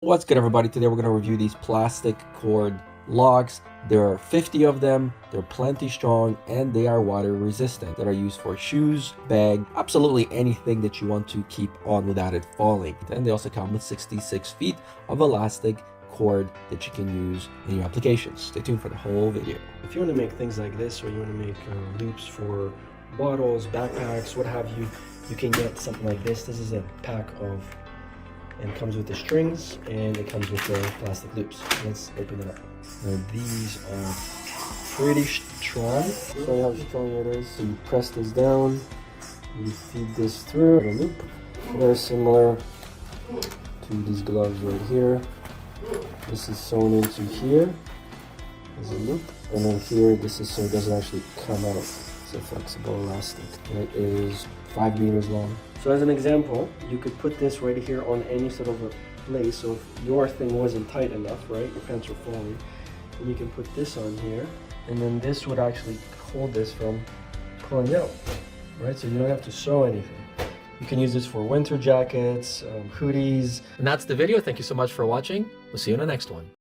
What's good, everybody? Today we're going to review these plastic cord locks. There are 50 of them. They're plenty strong and they are water resistant, that are used for shoes, bag, absolutely anything that you want to keep on without it falling. And they also come with 66 feet of elastic cord that you can use in your applications. Stay tuned for the whole video. If you want to make things like this, or you want to make loops for bottles, backpacks, what have you, you can get something like this. This is a pack of, and it comes with the strings and it comes with the plastic loops. Let's open it up. Now these are pretty strong. Show you how strong it is. So you press this down, you feed this through the loop. Very similar to these gloves right here. This is sewn into here as a loop, and then here this is so it doesn't actually come out. It's a flexible elastic. It is 5 meters long. So as an example, you could put this right here on any sort of a place. So if your thing wasn't tight enough, right, your pants are falling, and you can put this on here, and then this would actually hold this from pulling out, right? So you don't have to sew anything. You can use this for winter jackets, hoodies. And that's the video. Thank you so much for watching. We'll see you in the next one.